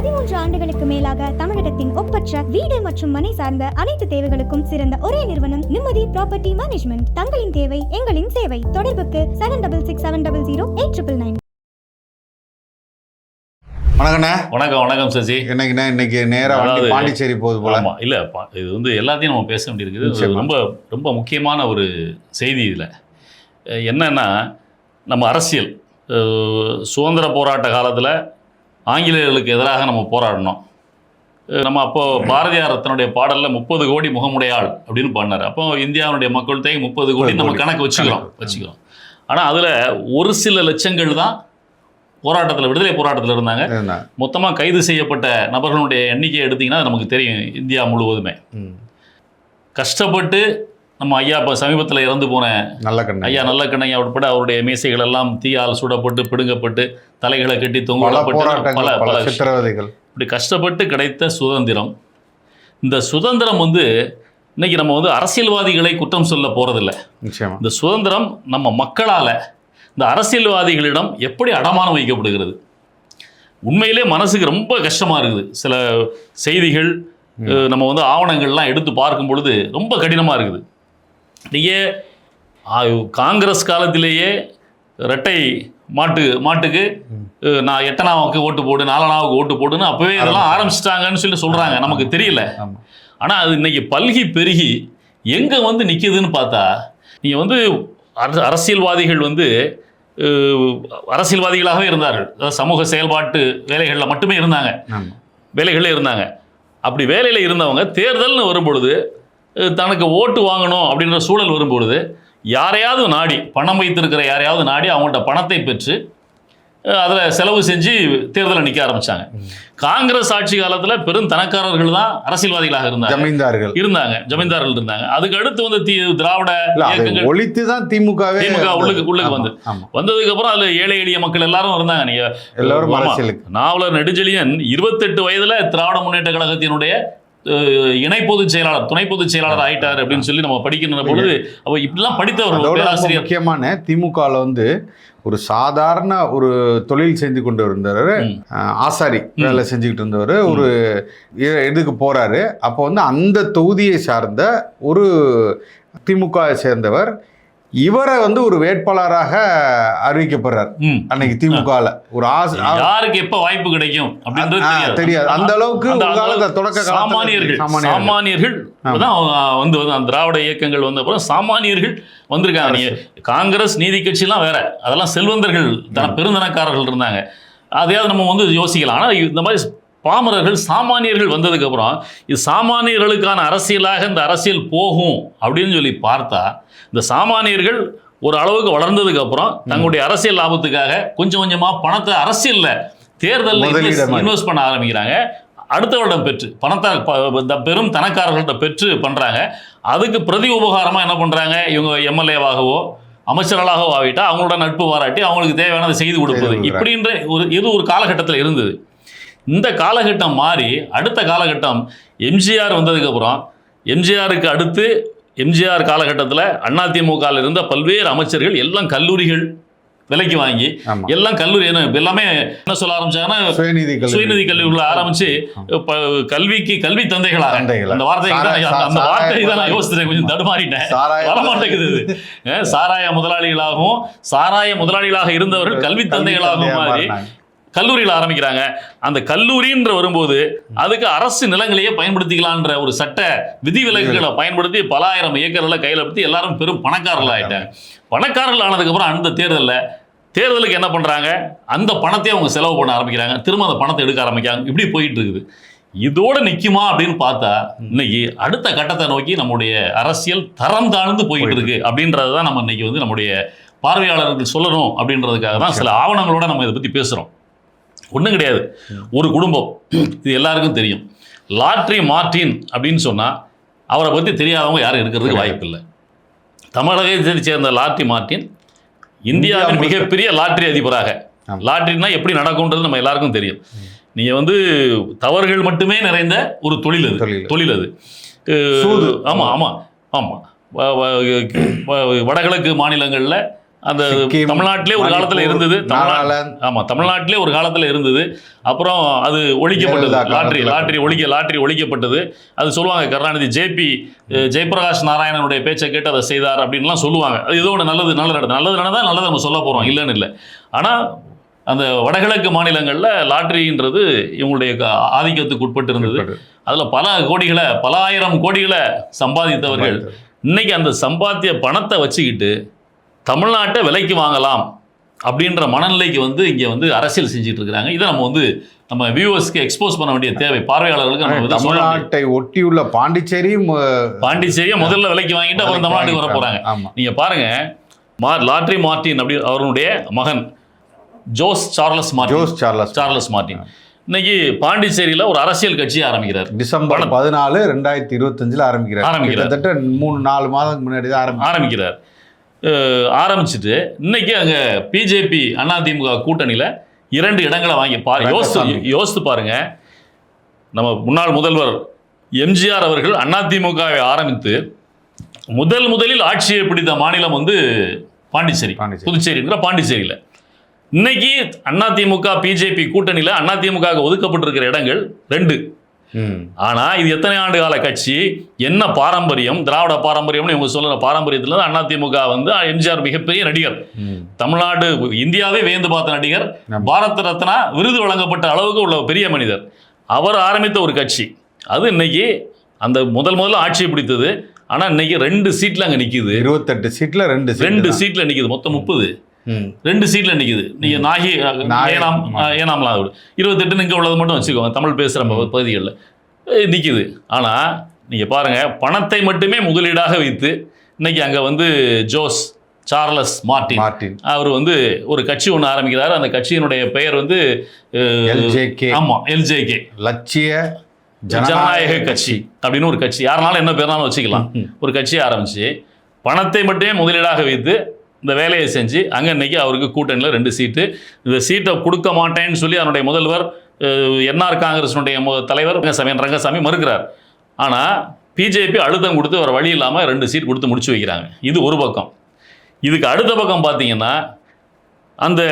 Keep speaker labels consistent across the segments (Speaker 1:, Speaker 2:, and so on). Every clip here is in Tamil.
Speaker 1: 13 ஆண்டுகளுக்கு மேலாக தமிழகத்தின் ஒப்பற்ற வீடு மற்றும் மனை சார்ந்த அனைத்து தேவைகளுக்கும் சிறந்த ஒரே நிறுவனம் நிம்மதி ப்ராப்பர்ட்டி மேனேஜ்மெண்ட். தங்களின் தேவை எங்களின் சேவை. தொடர்புக்கு 7667008999.
Speaker 2: வணக்கண்ணே.
Speaker 3: வணக்கம் சசி.
Speaker 2: இன்னைக்கு நேராக பாண்டிச்சேரி போகுது போல.
Speaker 3: ஆமாம், இல்லை இது வந்து எல்லாத்தையும் நம்ம பேச வேண்டியிருக்குது. ரொம்ப ரொம்ப முக்கியமான ஒரு செய்தி. இதில் என்னன்னா, நம்ம அரசியல் சுதந்திர போராட்ட காலத்தில் ஆங்கிலேயர்களுக்கு எதிராக நம்ம போராடணும். நம்ம அப்போது பாரதியார் தன்னுடைய பாடலில் 30 கோடி முகமுடையாள் அப்படின்னு பாடினார். அப்போ இந்தியாவுடைய மக்கள் தொகை 30 கோடி நம்ம கணக்கு வச்சுக்கிறோம். ஆனால் அதில் ஒரு சில லட்சங்கள் தான் போராட்டத்தில், விடுதலை போராட்டத்தில் இருந்தாங்க. மொத்தமாக கைது செய்யப்பட்ட நபர்களுடைய எண்ணிக்கை எடுத்திங்கன்னா நமக்கு தெரியும். இந்தியா முழுவதுமே கஷ்டப்பட்டு நம்ம ஐயா இப்போ சமீபத்தில் இறந்து போன ஐயா நல்லக்கண்ணையா உட்பட அவருடைய மீசைகள் எல்லாம் தீயால் சுடப்பட்டு பிடுங்கப்பட்டு தலைகளை கட்டி தொங்கப்பட்டு பல
Speaker 2: சித்திரவதைகள்,
Speaker 3: இப்படி கஷ்டப்பட்டு கிடைத்த சுதந்திரம். இந்த சுதந்திரம் வந்து இன்னைக்கு நம்ம வந்து அரசியல்வாதிகளை குற்றம் சொல்ல போகிறதில்ல. இந்த சுதந்திரம் நம்ம மக்களால் இந்த அரசியல்வாதிகளிடம் எப்படி அடமானம் வைக்கப்படுகிறது. உண்மையிலே மனசுக்கு ரொம்ப கஷ்டமாக இருக்குது. சில செய்திகள் நம்ம வந்து ஆவணங்கள்லாம் எடுத்து பார்க்கும் பொழுது ரொம்ப கடினமாக இருக்குது. நீங்கள் காங்கிரஸ் காலத்திலேயே இரட்டை மாட்டுக்கு நான் 8ஆனாவுக்கு ஓட்டு போடு, 4ஆனாவுக்கு ஓட்டு போடுன்னு அப்போவே இதெல்லாம் ஆரம்பிச்சிட்டாங்கன்னு சொல்லி சொல்கிறாங்க. நமக்கு தெரியல. ஆனால் அது இன்னைக்கு பல்கி பெருகி எங்கே வந்து நிற்கிதுன்னு பார்த்தா, நீங்கள் வந்து அரசியல்வாதிகள் வந்து அரசியல்வாதிகளாகவே இருந்தார்கள். அதாவது சமூக செயல்பாட்டு வேலைகளில் மட்டுமே இருந்தாங்க. அப்படி வேலையில் இருந்தவங்க தேர்தல்னு வரும்பொழுது தனக்கு ஓட்டு வாங்கணும் அப்படின்ற சூழல் வரும்பொழுது யாரையாவது நாடி, பணம் வைத்திருக்கிற யாரையாவது நாடி அவங்கள்ட்ட பணத்தை பெற்று அதில் செலவு செஞ்சு தேர்தலில் நிற்க ஆரம்பித்தாங்க. காங்கிரஸ் ஆட்சி காலத்தில் பெரும் தனக்காரர்கள் தான் அரசியல்வாதிகளாக ஜமீன்தார்கள் இருந்தாங்க. அதுக்கு அடுத்து வந்து திராவிட இயக்கங்கள்
Speaker 2: ஒழித்து தான் திமுக
Speaker 3: உள்ளுக்கு வந்ததுக்கு அப்புறம் அதுல ஏழை எளிய மக்கள் எல்லாரும் இருந்தாங்க. நீங்க எல்லாரும் நாவலர் நெடுஞ்செழியன் 28 வயதுல திராவிட முன்னேற்ற கழகத்தினுடைய துணை பொதுச் செயலாளர் ஆயிட்டார் அப்படின்னு சொல்லி நம்ம படிக்கின்ற பொழுது அப்ப இப்படிலாம் படித்தவர்.
Speaker 2: முக்கியமான திமுகவில் வந்து ஒரு சாதாரண ஒரு தொழில் செஞ்சு கொண்டு இருந்தவர், ஆசாரி வேலை செஞ்சுக்கிட்டு இருந்தவர், ஒரு இதுக்கு போறாரு. அப்போ வந்து அந்த தொகுதியை சார்ந்த ஒரு திமுக சேர்ந்தவர் இவரை வந்து ஒரு வேட்பாளராக அறிவிக்கப்படுறார். அன்னைக்கு திமுகல ஒரு
Speaker 3: யாருக்கு எப்ப வாய்ப்பு கிடைக்கும் அப்படின்றது
Speaker 2: தெரியாது. அந்த அளவுக்கு தொடக்க
Speaker 3: சாமானியர்கள் வந்து திராவிட இயக்கங்கள் வந்த அப்புறம் சாமானியர்கள் வந்திருக்காங்க. காங்கிரஸ் நீதி கட்சிலாம் வேற, அதெல்லாம் செல்வந்தர்கள் பெருந்தனக்காரர்கள் இருந்தாங்க. அதையாவது நம்ம வந்து யோசிக்கலாம். ஆனால் இந்த மாதிரி பாமரர்கள் சாமானியர்கள் வந்ததுக்கு அப்புறம் இது சாமானியர்களுக்கான அரசியலாக இந்த அரசியல் போகும் அப்படின்னு சொல்லி பார்த்தா, இந்த சாமானியர்கள் ஒரு அளவுக்கு வளர்ந்ததுக்கு அப்புறம் தங்களுடைய அரசியல் லாபத்துக்காக கொஞ்சம் கொஞ்சமா பணத்தை அரசியல்ல தேர்தலில் இன்வெஸ்ட் பண்ண ஆரம்பிக்கிறாங்க. அடுத்த வருடம் பெற்று பணத்தை பெரும் தனக்காரர்கள்ட்ட பெற்று பண்றாங்க. அதுக்கு பிரதி உபகாரமா என்ன பண்றாங்க, இவங்க எம்எல்ஏவாகவோ அமைச்சர்களாகவோ ஆகிட்டா அவங்களோட நட்பு பாராட்டி அவங்களுக்கு தேவையானதை செய்து கொடுப்பது, இப்படின்ற ஒரு காலகட்டத்தில் இருந்தது. இந்த காலகட்டம் மாறி அடுத்த காலகட்டம் எம்ஜிஆர் வந்ததுக்கப்புறம், எம்ஜிஆருக்கு அடுத்து எம்ஜிஆர் காலகட்டத்தில் அதிமுகவில் இருந்த பல்வேறு அமைச்சர்கள் எல்லாம் கல்லூரிகள் விலைக்கு வாங்கி எல்லாம் கல்லூரி எல்லாமே என்ன சொல்ல ஆரம்பிச்சாங்கன்னா சுயநிதி கல்லூரிகளை ஆரம்பிச்சு கல்வி தந்தைகளாக, அந்த வார்த்தை தான் நான் யோசித்தேன், கொஞ்சம் தடுமாறிட்டேன், வரமாட்டேங்குது. சாராய முதலாளிகளாக இருந்தவர்கள் கல்வி தந்தைகளாகவும் மாறி கல்லூரியில் ஆரம்பிக்கிறாங்க. அந்த கல்லூரின்ற வரும்போது அதுக்கு அரசு நிலங்களையே பயன்படுத்திக்கலான்ற ஒரு சட்ட விதிவிலக்குகளை பயன்படுத்தி பல ஆயிரம் ஏக்கர்களை கையில் படுத்தி எல்லாரும் பெரும் பணக்காரர்கள் ஆகிட்டாங்க. பணக்காரர்கள் ஆனதுக்கப்புறம் அந்த தேர்தலுக்கு என்ன பண்ணுறாங்க, அந்த பணத்தையே அவங்க செலவு பண்ண ஆரம்பிக்கிறாங்க, திரும்ப அந்த பணத்தை எடுக்க ஆரம்பிக்கிறாங்க. இப்படி போயிட்டு இருக்குது. இதோட நிற்குமா அப்படின்னு பார்த்தா இன்னைக்கு அடுத்த கட்டத்தை நோக்கி நம்முடைய அரசியல் தரம் தாழ்ந்து போயிட்டு இருக்கு. அப்படின்றது தான் நம்ம இன்னைக்கு வந்து நம்முடைய பார்வையாளர்கள் சொல்லணும் அப்படின்றதுக்காக தான் சில ஆவணங்களோட நம்ம இதை பற்றி பேசுகிறோம். ஒன்றும் கிடையாது. ஒரு குடும்பம், இது எல்லாருக்கும் தெரியும். லாட்ரி மார்டின் அப்படின்னு சொன்னால் அவரை பற்றி தெரியாதவங்க யாரும் இருக்கிறதுக்கு வாய்ப்பு இல்லை. தமிழகத்தை சேர்ந்த லாட்ரி மார்டின் இந்தியாவின் மிகப்பெரிய லாட்ரி அதிபராக, லாட்ரினா எப்படி நடக்கும்ன்றது நம்ம எல்லாருக்கும் தெரியும். நீங்கள் வந்து தவறுகள் மட்டுமே நிறைந்த ஒரு தொழில் அது. ஆமாம், வடகிழக்கு மாநிலங்களில் அந்த
Speaker 2: சிக்கிம்,
Speaker 3: தமிழ்நாட்டிலே ஒரு காலத்துல
Speaker 2: மணிப்பூர்,
Speaker 3: இருந்தது.
Speaker 2: நாகாலாந்து.
Speaker 3: ஆமா, தமிழ்நாட்டிலே ஒரு காலத்துல இருந்தது. அப்புறம் அது ஒழிக்கப்பட்டது.
Speaker 2: ஜெயலலிதா
Speaker 3: லாட்டரி ஒழிக்கப்பட்டது. அது சொல்லுவாங்க, கருணாநிதி ஜெயபிரகாஷ் நாராயணனுடைய பேச்சை கேட்டு அதை செய்தார் அப்படின்லாம் சொல்லுவாங்க. அது ஏதோ ஒன்று நல்லது நடந்தது நல்லது நம்ம சொல்ல போறோம், இல்லைன்னு இல்லை. ஆனா அந்த வடகிழக்கு மாநிலங்கள்ல லாட்டரின்றது இவங்களுடைய ஆதிக்கத்துக்கு உட்பட்டு இருந்தது. அதுல பல ஆயிரம் கோடிகளை சம்பாதித்தவர்கள் இன்னைக்கு அந்த சம்பாத்திய பணத்தை வச்சுக்கிட்டு தமிழ்நாட்டை விலைக்கு வாங்கலாம் அப்படின்ற மனநிலைக்கு வந்து இங்கே வந்து அரசியல் செஞ்சுட்டு இருக்கிறாங்க. இதை நம்ம வியூவர்ஸ்க்கு எக்ஸ்போஸ் பண்ண வேண்டிய தேவை, பார்வையாளர்களுக்கு. நம்ம
Speaker 2: தமிழ்நாட்டை ஒட்டியுள்ள பாண்டிச்சேரியை
Speaker 3: முதல்ல விலைக்கு வாங்கிட்டு அப்புறம் தமிழ்நாட்டுக்கு வர போறாங்க. நீங்க பாருங்க, லாட்ரி மார்டின் அப்படி அவருடைய மகன் ஜோஸ் சார்லஸ் மார்டின் இன்னைக்கு பாண்டிச்சேரியில ஒரு அரசியல் கட்சி ஆரம்பிக்கிறார்.
Speaker 2: டிசம்பர் 14, 2025 ஆரம்பிக்கிறார். கிட்டத்தட்ட 3-4 மாதம் முன்னாடி தான்
Speaker 3: ஆரம்பிக்கிறார். ஆரம்பிச்சுட்டு இன்னைக்கு அங்க பிஜேபி அதிமுக கூட்டணியில 2 இடங்களை வாங்கி யோசித்து பாருங்க. நம்ம முன்னாள் முதல்வர் எம்ஜிஆர் அவர்கள் அதிமுகவை ஆரம்பித்து முதலில் ஆட்சியை பிடித்த மாநிலம் வந்து பாண்டிச்சேரி, புதுச்சேரிங்கிற பாண்டிச்சேரியில. இன்னைக்கு அதிமுக பிஜேபி கூட்டணியில அதிமுக ஒதுக்கப்பட்டிருக்கிற இடங்கள் 2. ஆனா இது எத்தனை ஆண்டு கால கட்சி, என்ன பாரம்பரியம், திராவிட பாரம்பரியம்னு இவங்க சொல்ற பாரம்பரியத்துல தான் அதிமுக வந்து எம்ஜிஆர் மிகப்பெரிய நடிகர், தமிழ்நாடு இந்தியாவே வியந்து பார்த்த நடிகர், பாரத ரத்னா விருது வழங்கப்பட்ட அளவுக்கு உள்ள பெரிய மனிதர். அவர் ஆரம்பித்த ஒரு கட்சி அது இன்னைக்கு அந்த முதல்ல ஆட்சியை பிடித்தது. ஆனா இன்னைக்கு 2 சீட்ல அங்க நிக்குது.
Speaker 2: 28 சீட்ல 2
Speaker 3: சீட்ல நிக்குது. மொத்தம் 30, 2 சீட்ல நிக்குது. நீங்க ஏனாம்லாம் 28 இங்க உள்ளது மட்டும் வச்சுக்கோங்க, தமிழ் பேசுற பகுதிகளில் நிக்குது. ஆனா நீங்க பாருங்க, பணத்தை மட்டுமே முதலீடாக வைத்து இன்னைக்கு அங்க வந்து ஜோஸ் சார்லஸ் மார்டின் அவர் வந்து ஒரு கட்சி ஒன்று ஆரம்பிக்கிறார். அந்த கட்சியினுடைய பெயர் வந்து எல்ஜேகே, லட்சிய ஜனநாயக கட்சி அப்படின்னு ஒரு கட்சி. யாருனாலும் என்ன பேர்னாலும் வச்சுக்கலாம். ஒரு கட்சியை ஆரம்பிச்சு பணத்தை மட்டுமே முதலீடாக வைத்து இந்த வேலையை செஞ்சு அங்கே இன்னைக்கு அவருக்கு கூட்டணியில் 2 சீட்டு. இந்த சீட்டை கொடுக்க மாட்டேன்னு சொல்லி அதனுடைய முதல்வர் என்ஆர் காங்கிரஸினுடைய தலைவர் ரங்கசாமி மறுக்கிறார். ஆனால் பிஜேபி அழுத்தம் கொடுத்து வர வழி இல்லாமல் 2 சீட் கொடுத்து முடிச்சு வைக்கிறாங்க. இது ஒரு பக்கம். இதுக்கு அடுத்த பக்கம் பார்த்தீங்கன்னா அந்த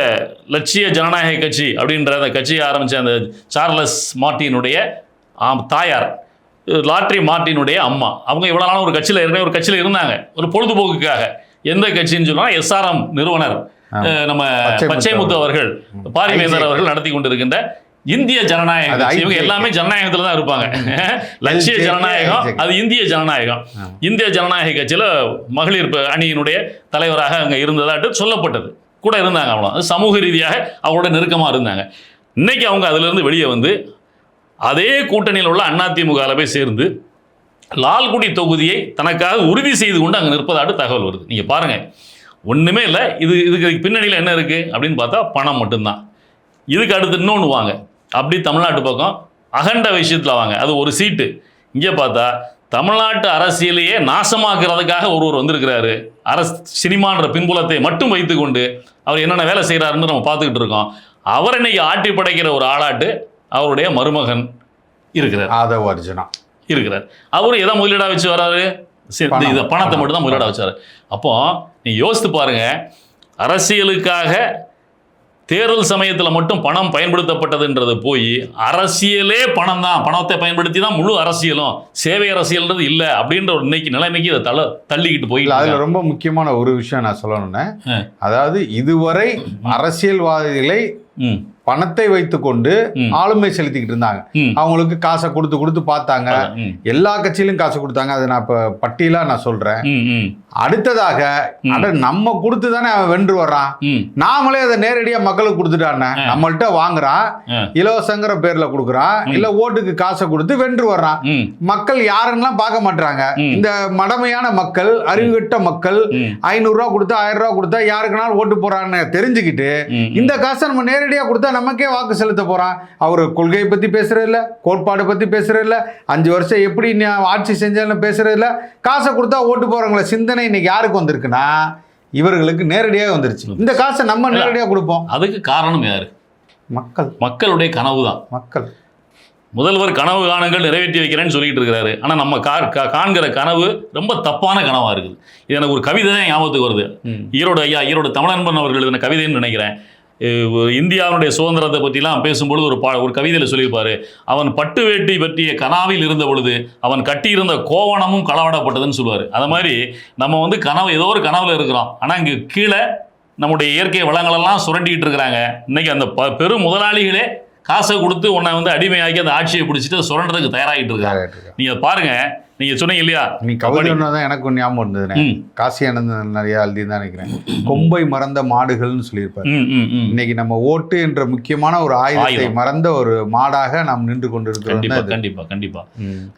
Speaker 3: லட்சிய ஜனநாயக கட்சி அப்படின்ற அந்த கட்சியை ஆரம்பித்த அந்த சார்லஸ் மார்டினுடைய தாயார் லாட்ரி மார்டினுடைய அம்மா, அவங்க இவ்வளோ நாளும் ஒரு கட்சியில் இருந்தாங்க, ஒரு பொழுதுபோக்குக்காக. எந்த கட்சின்னு சொன்னா SRM நிறுவனர் நம்ம பச்சைமுத்து அவர்கள், பாரிவேந்தர் அவர்கள் நடத்தி கொண்டிருக்கின்ற இந்திய ஜனநாயக கட்சி. இவங்க எல்லாமே ஜனநாயகத்துல தான் இருப்பாங்க. லட்சிய ஜனநாயகம், அது இந்திய ஜனநாயகம். இந்திய ஜனநாயக கட்சியில மகளிர் அணியினுடைய தலைவராக அங்க இருந்ததாட்டு சொல்லப்பட்டது. கூட இருந்தாங்க. அவ்வளோ சமூக ரீதியாக அவங்களோட நெருக்கமா இருந்தாங்க. இன்னைக்கு அவங்க அதுல இருந்து வெளியே வந்து அதே கூட்டணியில் உள்ள அதிமுக போய் சேர்ந்து லால்குடி தொகுதியை தனக்காக உறுதி செய்து கொண்டு அங்கே நிற்பதாட்டு தகவல் வருது. நீங்கள் பாருங்கள், ஒன்றுமே இல்லை. இதுக்கு பின்னணியில் என்ன இருக்குது அப்படின்னு பார்த்தா பணம் மட்டும்தான். இதுக்கு அடுத்து இன்னொன்று வாங்க, அப்படி தமிழ்நாட்டு பக்கம் அகண்ட விஷயத்தில் வாங்க, அது ஒரு சீட்டு. இங்கே பார்த்தா தமிழ்நாட்டு அரசியலையே நாசமாக்குறதுக்காக ஒருவர் வந்திருக்கிறாரு. சினிமான்ற பின்புலத்தை மட்டும் வைத்துக்கொண்டு அவர் என்னென்ன வேலை செய்கிறாருன்னு நம்ம பார்த்துக்கிட்டு இருக்கோம். அவர் இன்னைக்கு ஆட்டி படைக்கிற ஒரு ஆளாட்டு அவருடைய மருமகன் இருக்கிறார்,
Speaker 2: ஆதவ் அர்ஜுனா
Speaker 3: இருக்கிறார். அவரு எதை முதலீடா வச்சு வர்றாரு? பணத்தை மட்டும் தான் முதலீடா வச்சாரு. அப்போ நீங்க யோசித்து பாருங்க, அரசியலுக்காக தேர்தல் சமயத்தில் மட்டும் பணம் பயன்படுத்தப்பட்டதுன்றது போய் அரசியலே பணம் தான், பணத்தை பயன்படுத்தி தான் முழு அரசியலும், சேவை அரசியல்ன்றது இல்லை அப்படின்ற ஒரு இன்னைக்கு நிலைமைக்கு இதை தள்ளிக்கிட்டு போய்.
Speaker 2: அதுல ரொம்ப முக்கியமான ஒரு விஷயம் நான் சொல்லணும்னு, அதாவது இதுவரை அரசியல்வாதிகளை பணத்தை வைத்துக்கொண்டு ஆளுமை செலுத்திக்கிட்டு இருந்தாங்க. அவங்களுக்கு காசை கொடுத்து பார்த்தாங்க. எல்லா கட்சியிலும் காசு கொடுத்தாங்க. அதை நான் இப்ப பட்டியலா நான் சொல்றேன். அடுத்ததாக நம்ம கொடுத்து தானே அவன் வென்று வர்றான். நாமளே அதை நேரடியா மக்களுக்கு கொடுத்துட்டானே, நம்மள்கிட்ட வாங்குறான், இலவசங்கிற பேர்ல கொடுக்குறான், இல்ல ஓட்டுக்கு காசை கொடுத்து வென்று வர்றான். மக்கள் யாருன்னெல்லாம் பார்க்க மாட்டாங்க. இந்த மடமையான மக்கள், அறிவுகட்ட மக்கள் 500 ரூபா கொடுத்தா 1000 ரூபா கொடுத்தா யாருக்குனாலும் ஓட்டு போறான்னு தெரிஞ்சுக்கிட்டு இந்த காசை நம்ம நேரடியா கொடுத்தா நமக்கே வாக்கு செலுத்த போறான். அவர் கொள்கையை பத்தி பேசுறது இல்ல, கோட்பாடு பத்தி பேசுறது இல்ல, 5 வருஷம் எப்படி ஆட்சி செஞ்சாலும் பேசுறது இல்ல. காசை கொடுத்தா ஓட்டு போறவங்கள சிந்தனை இன்னைக்கு யாருக்கு வந்திருக்குன்னா இவர்களுக்கு நேரடியாக வந்துருச்சு. இந்த காசை நம்ம நேரடியாக கொடுப்போம்.
Speaker 3: அதுக்கு காரணம் யாரு? மக்களுடைய கனவு தான். முதல்வர் கனவு காணுங்கள் நிறைவேற்றி வைக்கிறேன்னு சொல்லிட்டு இருக்கிறாரு. ஆனால் நம்ம காண்கிற கனவு ரொம்ப தப்பான கனவாக இருக்குது. இது எனக்கு ஒரு கவிதை தான் ஞாபகத்துக்கு வருது. ஈரோடு தமிழன்பன் அவர்கள் எழுதின கவிதைன்னு நினைக்கிறேன். இந்தியாவுடைய சுதந்திரத்தை பற்றிலாம் பேசும்பொழுது ஒரு கவிதையில் சொல்லியிருப்பார், அவன் பட்டு வேட்டி பற்றிய கனாவில் இருந்த பொழுது அவன் கட்டியிருந்த கோவணமும் களவாடப்பட்டதுன்னு சொல்லுவார். அது மாதிரி நம்ம வந்து ஏதோ ஒரு கனவில் இருக்கிறோம். ஆனால் இங்கே கீழே நம்முடைய இயற்கை வளங்களெல்லாம் சுரண்டிகிட்டு இருக்கிறாங்க. இன்றைக்கி அந்த பெரும் முதலாளிகளே காசை கொடுத்து உன்னை வந்து அடிமையாக்கி அந்த ஆட்சியை பிடிச்சிட்டு சுரண்டதுக்கு தயாராகிட்டு இருக்காங்க. நீங்கள் பாருங்கள், நீங்கள் சொன்னீங்க இல்லையா,
Speaker 2: நீ கவிதை தான் எனக்கு ஒரு ஞாபகம் இருந்ததுனே. காசி ஆனந்தன் நிறைய எழுதி தான் நினைக்கிறேன். கொம்பை மறந்த மாடுகள்னு சொல்லியிருப்பாரு. இன்னைக்கு நம்ம ஓட்டு என்ற முக்கியமான ஒரு ஆயுதத்தை மறந்த ஒரு மாடாக நாம் நின்று கொண்டிருக்கிறோம்.
Speaker 3: கண்டிப்பா கண்டிப்பா.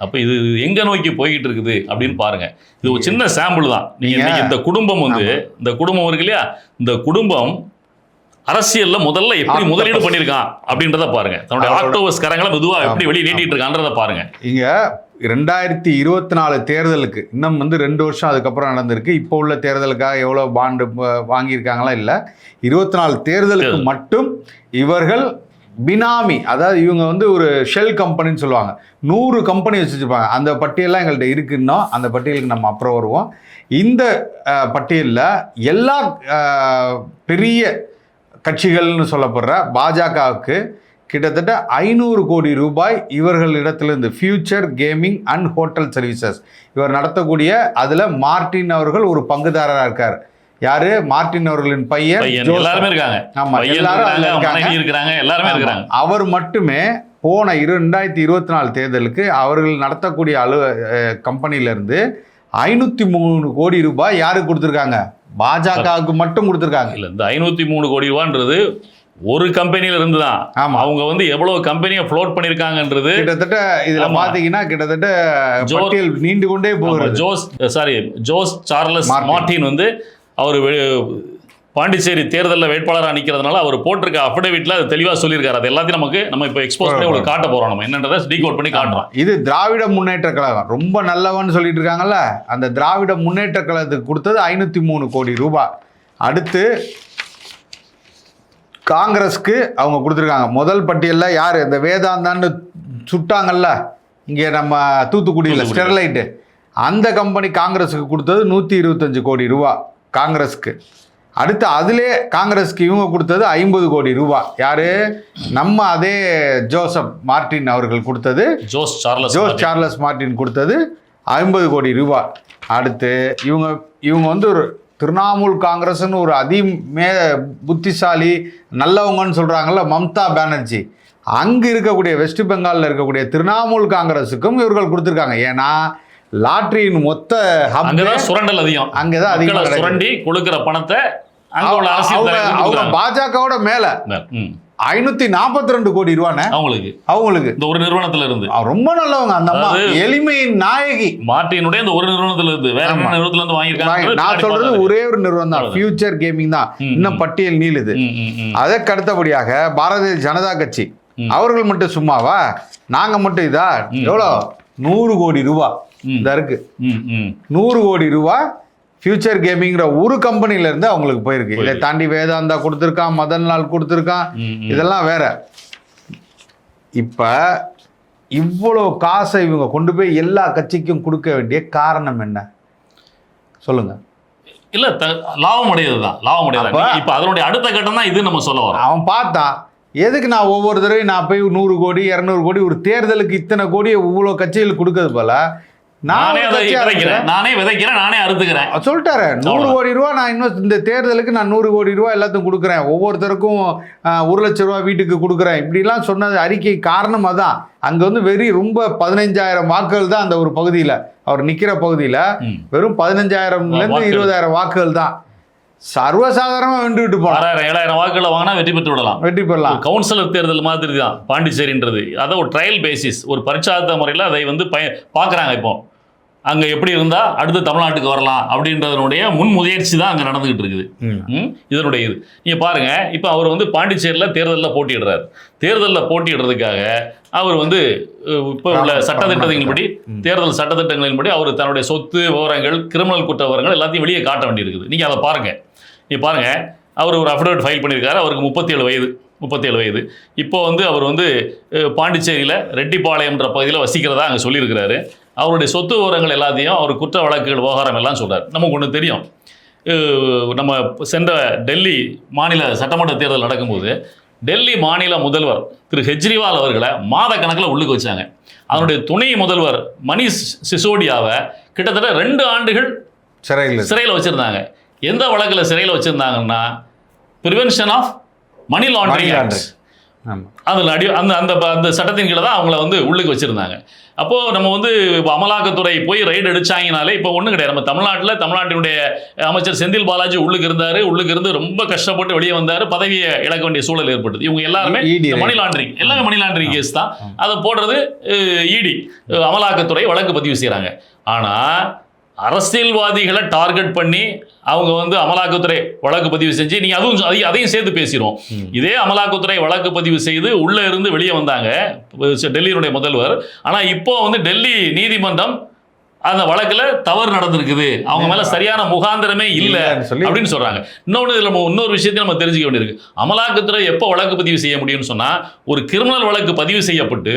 Speaker 3: அப்ப இது எங்க நோக்கி போய்கிட்டு இருக்குது அப்படின்னு பாருங்க. இது ஒரு சின்ன சாம்பிள் தான். நீங்க இந்த குடும்பம் இருக்கு இல்லையா, இந்த குடும்பம் அரசியல்ல முதல்ல எப்படி முதலீடு பண்ணியிருக்கான் அப்படின்றத பாருங்க. தன்னுடைய ஆக்டோபஸ் கரங்களை மெதுவா எப்படி வெளியே நீட்டிட்டு இருக்கான்றத பாருங்க.
Speaker 2: இங்க 2024 தேர்தலுக்கு இன்னும் வந்து 2 வருஷம் அதுக்கப்புறம் நடந்திருக்கு. இப்போ உள்ள தேர்தலுக்காக எவ்வளோ பாண்டு வாங்கியிருக்காங்களா இல்லை, 24 தேர்தலுக்கு மட்டும் இவர்கள் பினாமி, அதாவது இவங்க வந்து ஒரு ஷெல் கம்பெனின்னு சொல்லுவாங்க, 100 கம்பெனி வச்சுருப்பாங்க. அந்த பட்டியலாம் எங்கள்கிட்ட இருக்குன்னா அந்த பட்டியலுக்கு நம்ம அப்புறம் வருவோம். இந்த பட்டியலில் எல்லா பெரிய கட்சிகள்னு சொல்லப்படுற பாஜகவுக்கு கிட்டத்தட்ட 500 கோடி ரூபாய் இவர்களிடத்திலிருந்து future gaming and hotel services இவர் நடத்தக்கூடிய, அதில் மார்டின் அவர்கள் ஒரு பங்குதாரராக இருக்கார். யாரு? மார்டின் அவர்களின் பையன்.
Speaker 3: எல்லாருமே இருக்காங்க.
Speaker 2: ஆமா, எல்லாரும் இருக்காங்க. அவர் மட்டுமே போன 2024 தேர்தலுக்கு அவர்கள் நடத்தக்கூடிய கம்பெனியிலிருந்து 503 கோடி ரூபாய் யாருக்கு கொடுத்துருக்காங்க? பாஜகவுக்கு மட்டும் கொடுத்துருக்காங்க.
Speaker 3: இல்லை, இந்த 503 கோடி ரூபான்றது ஒரு கம்பெனியில இருந்து தான். ஆமா, அவங்க வந்து எவ்வளவு கம்பெனியை ஃப்ளோட் பண்ணிருக்காங்கன்றது
Speaker 2: கிட்டத்தட்ட இதுல பாத்தீங்கன்னா கிட்டத்தட்ட பட்டியல் நீண்டு கொண்டே போகுது.
Speaker 3: ஜோஸ் சார்லஸ் மார்டின் வந்து அவர் பாண்டிச்சேரி தேர்தலில் வேட்பாளராக நிற்கிறதுனால அவர் போட்டிருக்க அஃபிடவிட்ல அது தெளிவாக சொல்லியிருக்காரு. அது எல்லாத்தையும் நம்ம இப்போ எக்ஸ்போஸ் பண்ணி உங்களுக்கு காட்ட போகிறோம். நம்ம என்னன்றதை டீகோட் பண்ணி காட்டுறோம்.
Speaker 2: இது திராவிட முன்னேற்ற கழகம் ரொம்ப நல்லவன்னு சொல்லிட்டு இருக்காங்கல்ல, அந்த திராவிட முன்னேற்ற கழகத்துக்கு கொடுத்தது 503 கோடி ரூபாய். அடுத்து காங்கிரஸ்க்கு அவங்க கொடுத்துருக்காங்க. முதல் பட்டியலில் யார்? இந்த வேதாந்தான்னு சுட்டாங்கல்ல இங்கே நம்ம தூத்துக்குடியில் ஸ்டெர்லைட்டு, அந்த கம்பெனி காங்கிரஸுக்கு கொடுத்தது 125 கோடி ரூபா காங்கிரஸுக்கு. அடுத்து அதிலே காங்கிரஸ்க்கு இவங்க கொடுத்தது 50 கோடி ரூபா. யாரு? நம்ம அதே ஜோசப் மார்டின் அவர்கள் கொடுத்தது, ஜோஸ் சார்லஸ் மார்டின் கொடுத்தது 50 கோடி ரூபா. அடுத்து இவங்க வந்து ஒரு திரிணாமுல் காங்கிரஸ்ன்னு ஒரு புத்திசாலி நல்லவங்கன்னு சொல்கிறாங்கல்ல, மம்தா பானர்ஜி, அங்கே இருக்கக்கூடிய வெஸ்ட் பெங்காலில் இருக்கக்கூடிய திரிணாமுல் காங்கிரஸுக்கும் இவர்கள் கொடுத்துருக்காங்க. ஏன்னா லாட்ரியின் மொத்த
Speaker 3: சுரண்டல் அதிகம்,
Speaker 2: அங்கேதான் அதிகம்
Speaker 3: சுரண்டி கொடுக்குற பணத்தை
Speaker 2: அவங்க பாஜகவோட மேல 542 கோடி ரூபாய் அவங்களுக்கு
Speaker 3: இந்த ஒரு நிறுவனத்துல இருந்து.
Speaker 2: ரொம்ப நல்லவங்க அந்த அம்மா, எளிமையின் நாயகி.
Speaker 3: மார்டினுடைய இந்த ஒரு நிறுவனத்துல இருந்து, வேற நிறுவனத்துல இருந்து வாங்கியிருக்காங்க.
Speaker 2: நான் சொல்றது ஒரே ஒரு நிறுவனம் தான், ஃபியூச்சர் கேமிங் தான். இன்னும் பட்டியல் நீளுது. அதற்கு அடுத்தபடியாக பாரதிய ஜனதா கட்சி அவர்கள் மட்டும் சும்மாவா? நாங்க மட்டும் இதா எவ்வளோ 100 கோடி ரூபா இதா இருக்கு. 100 கோடி ரூபா ஃபியூச்சர் கேமிங்கிற ஒரு கம்பெனில இருந்து அவங்களுக்கு போயிருக்கு. இதை தாண்டி வேதாந்தா கொடுத்துருக்கான், மதன்லால் கொடுத்துருக்கான், இதெல்லாம் வேற. இப்ப இவ்வளோ காசை இவங்க கொண்டு போய் எல்லா கட்சிக்கும் கொடுக்க வேண்டிய காரணம் என்ன சொல்லுங்க?
Speaker 3: இல்ல, லாபம் அடையதுதான், லாபம் அடையாது. இப்ப அதனுடைய அடுத்த கட்டம் தான் இது நம்ம சொல்ல வரோம்.
Speaker 2: அவன் பார்த்தான், எதுக்கு நான் ஒவ்வொரு தடவையும் நான் போய் 100 கோடி 200 கோடி ஒரு தேர்தலுக்கு இத்தனை கோடி இவ்வளோ கட்சிகள் கொடுக்கறது போல
Speaker 3: நானே விதைக்கிறேன், நானே அறுத்துக்கிறேன்
Speaker 2: சொல்லிட்டாரு. 100 கோடி ரூபா நான் இன்னும் இந்த தேர்தலுக்கு நான் 100 கோடி ரூபா எல்லாத்தையும் கொடுக்குறேன், ஒவ்வொருத்தருக்கும் 1 லட்சம் ரூபா வீட்டுக்கு கொடுக்குறேன், இப்படிலாம் சொன்னது அறிக்கை காரணம் அதான். அங்கே வந்து ரொம்ப 15,000 வாக்குகள் தான் அந்த ஒரு பகுதியில், அவர் நிற்கிற பகுதியில் வெறும் 15,000லேருந்து 20,000 வாக்குகள் தான். சர்வசாதாரணமாக வென்றுட்டு போகலாம்.
Speaker 3: 7,000 வாக்குகளை வாங்கினா வெற்றி பெறலாம். கவுன்சிலர் தேர்தல் மாதிரி தான் பாண்டிச்சேரின்றது. அதை ஒரு ட்ரையல் பேசிஸ், ஒரு பரிட்சார்த்த முறையில் அதை வந்து பார்க்குறாங்க. இப்போ அங்கே எப்படி இருந்தால் அடுத்து தமிழ்நாட்டுக்கு வரலாம் அப்படின்றதனுடைய முன்முயற்சி தான் அங்கே நடந்துகிட்டு இருக்குது. இதனுடைய இது நீங்கள் பாருங்கள். இப்போ அவர் வந்து பாண்டிச்சேரியில் தேர்தலில் போட்டியிடுறாரு. தேர்தலில் போட்டியிடுறதுக்காக அவர் வந்து இப்போ உள்ள சட்டத்திட்டங்களின்படி, தேர்தல் சட்டத்திட்டங்களின்படி அவர் தன்னுடைய சொத்து விவரங்கள், கிரிமினல் குற்ற விவரங்கள் எல்லாத்தையும் வெளியே காட்ட வேண்டியிருக்குது. நீங்கள் அதை பாருங்கள். நீங்கள் பாருங்கள், அவர் ஒரு அஃபிடவிட் ஃபைல் பண்ணியிருக்காரு. அவருக்கு 37 வயது. 37 வயது. இப்போ வந்து அவர் வந்து பாண்டிச்சேரியில் ரெட்டிப்பாளையம்ன்ற பகுதியில் வசிக்கிறதா அங்கே சொல்லியிருக்கிறாரு. அவருடைய சொத்து விவரங்கள் எல்லாத்தையும் அவர் குற்ற வழக்குகள் விவகாரம் எல்லாம் சொல்கிறார். நமக்கு ஒன்று தெரியும், நம்ம சென்ற டெல்லி மாநில சட்டமன்ற தேர்தல் நடக்கும்போது டெல்லி மாநில முதல்வர் திரு கெஜ்ரிவால் அவர்களை மாத கணக்கில் உள்ளுக்கு வச்சாங்க. அதனுடைய துணை முதல்வர் மணிஷ் சிசோடியாவை கிட்டத்தட்ட 2 ஆண்டுகள் சிறையில் வச்சுருந்தாங்க. எந்த வழக்கில் சிறையில் வச்சுருந்தாங்கன்னா prevention of money laundering act. அதில் அந்த சட்டத்தின் கீழே தான் அவங்கள வந்து உள்ளுக்கு வச்சுருந்தாங்க. அப்போது நம்ம வந்து இப்போ அமலாக்கத்துறை போய் ரைடு அடிச்சாங்கனாலே இப்போ ஒன்றும் கிடையாது. நம்ம தமிழ்நாட்டினுடைய அமைச்சர் செந்தில் பாலாஜி உள்ளுக்கு இருந்தார். உள்ளுக்கு இருந்து ரொம்ப கஷ்டப்பட்டு வெளியே வந்தார். பதவியை இழக்க வேண்டிய சூழல் ஏற்பட்டது. இவங்க எல்லாருமே மணி லாண்டரிங், எல்லாமே மணி லாண்டரிங் கேஸ் தான். அதை போடுறது இடி, அமலாக்கத்துறை வழக்கு பதிவு செய்கிறாங்க. ஆனால் அரசியல்வாதிகளை டார்கெட் பண்ணி அவங்க வந்து அமலாக்கத்துறை வழக்கு பதிவு செஞ்சு நீங்கள் அதையும் சேர்த்து பேசிடுவோம். இதே அமலாக்கத்துறை வழக்கு பதிவு செய்து உள்ளே இருந்து வெளியே வந்தாங்க டெல்லியினுடைய முதல்வர். ஆனால் இப்போ வந்து டெல்லி நீதிமன்றம் அந்த வழக்கில் தவறு நடந்திருக்குது, அவங்க மேலே சரியான முகாந்திரமே இல்லை அப்படின்னு சொல்கிறாங்க. இன்னொரு விஷயத்தையும் நம்ம தெரிஞ்சுக்க வேண்டியிருக்கு. அமலாக்கத்துறை எப்போ வழக்கு பதிவு செய்ய முடியும்னு சொன்னால், ஒரு கிரிமினல் வழக்கு பதிவு செய்யப்பட்டு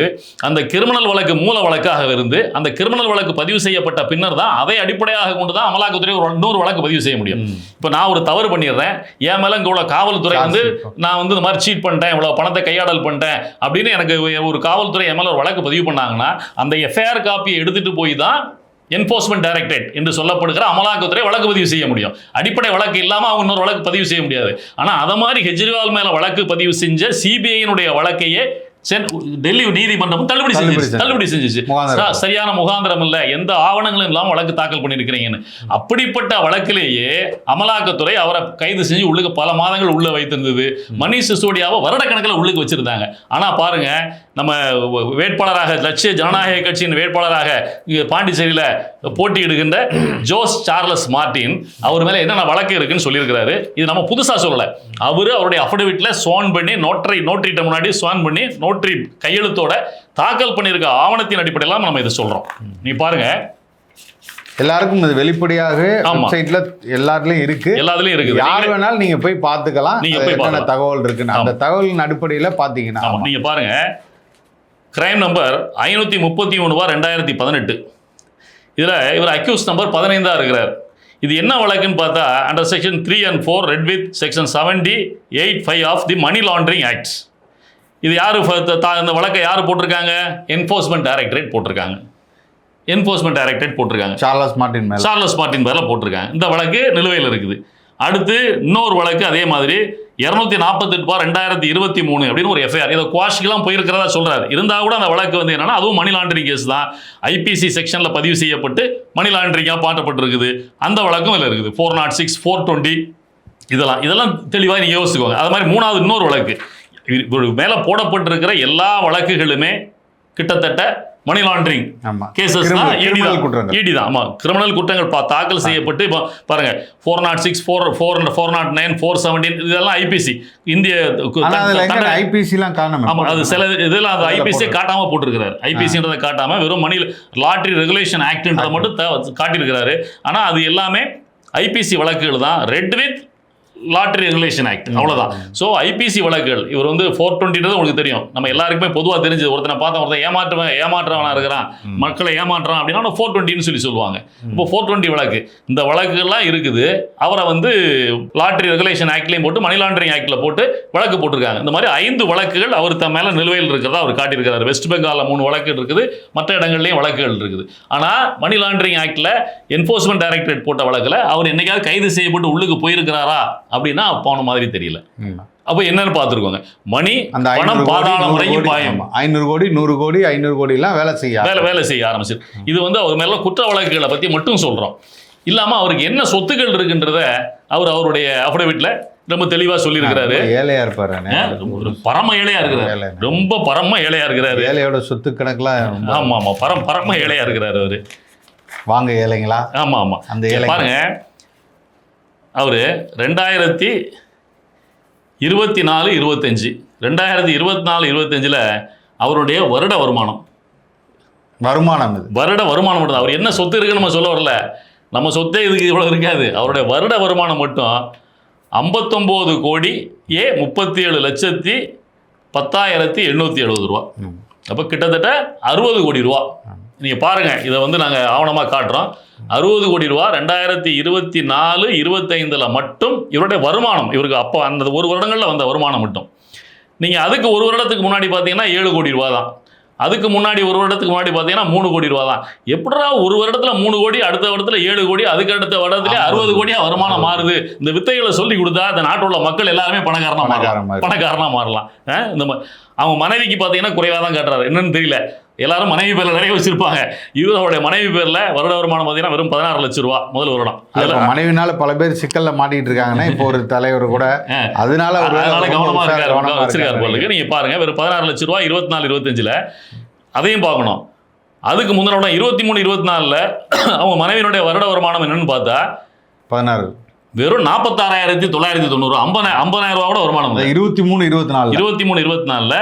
Speaker 3: அந்த கிரிமினல் வழக்கு மூல வழக்காக இருந்து அந்த கிரிமினல் வழக்கு பதிவு செய்யப்பட்ட பின்னர் தான் அதை அடிப்படையாக கொண்டு தான் அமலாக்கத்துறை இன்னொரு வழக்கு பதிவு செய்ய முடியும். இப்போ நான் ஒரு தவறு பண்ணிடுறேன், என் மேலே இங்கே உள்ள காவல்துறை வந்து நான் வந்து இந்த மாதிரி சீட் பண்ணிட்டேன், இவ்வளோ பணத்தை கையாடல் பண்ணிட்டேன் அப்படின்னு எனக்கு ஒரு காவல்துறை என் மேலே ஒரு வழக்கு பதிவு பண்ணாங்கன்னா அந்த எஃப்ஐஆர் காப்பியை எடுத்துகிட்டு போய் தான் என்ஃபோர்ஸ்மெண்ட் டைரக்டரேட் என்று சொல்லப்படுகிற அமலாக்கத்துறை வழக்கு பதிவு செய்ய முடியும். அடிப்படை வழக்கு இல்லாமல் அவங்க இன்னொரு வழக்கு பதிவு செய்ய முடியாது. ஆனால் அதை மாதிரி கெஜ்ரிவால் மேலே வழக்கு பதிவு செஞ்ச சிபிஐனுடைய வழக்கையே டெல்லி நீதிமன்றம் தள்ளுபடி செஞ்சிச்சு. சரியான முகாந்திரம் இல்லை, எந்த ஆவணங்களும் இல்லாமல் வழக்கு தாக்கல் பண்ணியிருக்கிறீங்கன்னு. அப்படிப்பட்ட வழக்கிலேயே அமலாக்கத்துறை அவரை கைது செஞ்சு உள்ளுக்கு பல மாதங்கள் உள்ள வைத்திருந்தது. மணிஷ் சிசோடியாவை வருடக்கணக்கில் உள்ளுக்கு வச்சிருந்தாங்க. ஆனால் பாருங்க, நம்ம வேட்பாளராக லட்சிய ஜனநாயக கட்சியின் வேட்பாளராக பாண்டிச்சேரியில் போட்டியிடுகின்ற ஜோஸ் சார்லஸ் மார்டின் அவர் மேலே என்னென்ன வழக்கு இருக்குன்னு சொல்லியிருக்கிறாரு. இது நம்ம புதுசாக சொல்லலை. அவருடைய அஃபிடவிட்டில் ஸ்வான் பண்ணி நோட்டரிட்ட முன்னாடி ஸ்வான் பண்ணி நோட்டரி கையெழுத்தோட தாக்கல் பண்ணியிருக்க ஆவணத்தின் அடிப்படையில் நம்ம இதை சொல்றோம். நீ பாருங்க,
Speaker 2: எல்லாருக்கும் இது வெளிப்படையாக வெப்சைட்ல எல்லாத்துலயும் இருக்கு. யார் வேணாலும் நீங்க போய் பார்த்துக்கலாம். நீங்க போய் என்ன தகவல் இருக்குன்னு அந்த தகவலின் அடிப்படையில் பார்த்தீங்கன்னா
Speaker 3: நீங்க பாருங்க, கிரைம் நம்பர் 533/2018. இதுல இவர் அக்யூஸ் நம்பர் 15 இருக்கிறார். இது என்ன வழக்குன்னு பார்த்தா under section 3 and 4 read with section 70(8)(5) of the money laundering act. இது யார் இந்த வழக்கை யார் போட்டிருக்காங்க? என்ஃபோர்ஸ்மெண்ட் டைரக்டரேட் போட்டிருக்காங்க. சார்லஸ் மார்டின் பேரில் போட்டிருக்காங்க. இந்த வழக்கு நிலுவையில் இருக்குது. அடுத்து இன்னொரு வழக்கு அதே மாதிரி 248/2023 அப்படின்னு ஒரு எஃப்ஐஆர். இதை குவாஷ்க்கெல்லாம் போயிருக்கிறதா சொல்றாரு. இருந்தால் கூட அந்த வழக்கு வந்து என்னன்னா அதுவும் மணி லாண்டரிங் கேஸ் தான். ஐபிசி செக்ஷனில் பதிவு செய்யப்பட்டு மணி லாண்டரிங்காக பாட்டப்பட்டிருக்குது. அந்த வழக்கும் இதில் இருக்குது. 406, 420 இதெல்லாம் தெளிவாக நீங்கள் யோசிச்சுக்கோங்க. அது மாதிரி மூணாவது இன்னொரு வழக்கு மேலே போடப்பட்டிருக்கிற எல்லா வழக்குகளுமே கிட்டத்தட்ட மணி லாண்டரிங் கேசஸ் தான். இடி தான். ஆமாம், கிரிமினல் குற்றங்கள் தாக்கல் செய்யப்பட்டு இப்போ பாருங்க 406, 409, 417 இதெல்லாம் ஐபிசி இந்திய
Speaker 2: ஐபிசிலாம் காணாம.
Speaker 3: ஆமாம், அது சில இதெல்லாம் அது ஐபிசியை காட்டாமல் போட்டிருக்கிறாரு. ஐபிசின்றதை காட்டாமல் வெறும் மணி லாட்டரி ரெகுலேஷன் ஆக்ட்ன்றதை மட்டும் காட்டியிருக்கிறாரு. ஆனால் அது எல்லாமே ஐபிசி வழக்குகள் தான். Red with lottery regulation act, அவ்வளோதான். ஸோ ஐபிசி வழக்குகள் இவர் வந்து 420 உங்களுக்கு தெரியும். நம்ம எல்லாருக்குமே பொதுவாக தெரிஞ்சது. ஒருத்தனை பார்த்தா ஒருத்தன் ஏமாற்றவனாக இருக்கிறான், மக்களை ஏமாற்றுறான் அப்படின்னா 420 சொல்லுவாங்க. இப்போ 420 வழக்கு, இந்த வழக்குகள்லாம் இருக்குது. அவரை வந்து லாட்டரி ரெகுலேஷன் ஆக்ட்லையும் போட்டு மணி லாண்டரிங் ஆக்டில் போட்டு வழக்கு போட்டிருக்காங்க. இந்த மாதிரி 5 வழக்குகள் அவர் தன் மேலே நிலுவையில் இருக்கிறதா அவர் காட்டியிருக்கிறார். வெஸ்ட் பெங்காலில் 3 வழக்குகள் இருக்குது, மற்ற இடங்கள்லையும் வழக்குகள் இருக்குது. ஆனால் மணி லாண்டரிங் ஆக்டில் என்ஃபோர்ஸ்மெண்ட் டைரக்டரேட் போட்ட வழக்கில் அவர் என்னைக்காவது கைது செய்யப்பட்டு உள்ளுக்கு போயிருக்கிறாரா அப்படின்னா போன மாதிரி தெரியல. அப்ப என்னன்னு பார்த்துருக்கோங்க, மணி அந்த பணம் பாதாள முறையும் பாயம்.
Speaker 2: 500 கோடி 100 கோடி 500 கோடி எல்லாம் வேலை செய்ய ஆரம்பிச்சு.
Speaker 3: இது வந்து அவர் மேல குற்ற வழக்குகளை பத்தி மட்டும் சொல்றோம். இல்லாம அவருக்கு என்ன சொத்துக்கள் இருக்குன்றத அவருடைய அஃபிடவிட்ல ரொம்ப தெளிவா சொல்லி இருக்கிறாரு.
Speaker 2: ஏழையா இருப்பாரு,
Speaker 3: பரம ஏழையா இருக்கிறாரு, ரொம்ப பரம ஏழையா இருக்கிறாரு.
Speaker 2: ஏழையோட சொத்து கணக்குலாம்
Speaker 3: ஆமா பரம ஏழையா இருக்கிறாரு அவரு.
Speaker 2: வாங்க ஏழைங்களா.
Speaker 3: ஆமா அந்த ஏழை பாருங்க, அவர் 2024-25 2024-25 அவருடைய வருட வருமானம் மட்டும். அவர் என்ன சொத்து இருக்குன்னு நம்ம சொல்ல வரல, நம்ம சொத்தே இதுக்கு இவ்வளோ இருக்காது. அவருடைய வருட வருமானம் மட்டும் 59 கோடி 37,10,870 ரூபா. அப்போ கிட்டத்தட்ட 60 கோடி ரூபா. நீங்கள் பாருங்கள், இதை வந்து நாங்கள் ஆவணமாக காட்டுறோம். 60 கோடி ரூபா 2024-25 மட்டும் இவருடைய வருமானம். இவருக்கு அப்போ அந்த ஒரு வருடங்களில் வந்த வருமானம் மட்டும். நீங்கள் அதுக்கு ஒரு வருடத்துக்கு முன்னாடி பார்த்தீங்கன்னா 7 கோடி ரூபா தான். அதுக்கு முன்னாடி ஒரு வருடத்துக்கு முன்னாடி பார்த்தீங்கன்னா 3 கோடி ரூபா தான். எப்படா ஒரு வருடத்தில் 3 கோடி, அடுத்த வருடத்தில் 7 கோடி, அதுக்கு அடுத்த வருடத்துல 60 கோடியாக வருமானம் மாறுது? இந்த வித்தைகளை சொல்லி கொடுத்தா இந்த நாட்டில் உள்ள மக்கள் எல்லாருமே பணக்காரனா மாறலாம். இந்த அவங்க மனைவிக்கு பார்த்தீங்கன்னா குறைவாக தான் காட்டுறாரு. என்னன்னு தெரியல, எல்லாரும் மனைவி பேரில் நிறைய வச்சிருப்பாங்க. இவருடைய மனைவி பேரில் வருட வருமானம் பார்த்தீங்கன்னா வெறும் 16 லட்சம் ரூபா முதல் வருடம்.
Speaker 2: அதில் மனைவினால பல பேர் சிக்கல்ல மாட்டிட்டு இருக்காங்கன்னா இப்போ ஒரு தலைவர் கூட அதனால
Speaker 3: கவனமா வச்சிருக்காரு போல. நீங்க பாருங்க, வெறும் 16 லட்சம் ரூபா 24-25 அதையும் பார்க்கணும். அதுக்கு முந்தின 23-24 அவங்க மனைவியினுடைய வருட வருமானம் என்னன்னு பார்த்தா
Speaker 2: 16
Speaker 3: வெறும் 46,990 50,000 ரூபா கூட வருமானம்.
Speaker 2: 23-24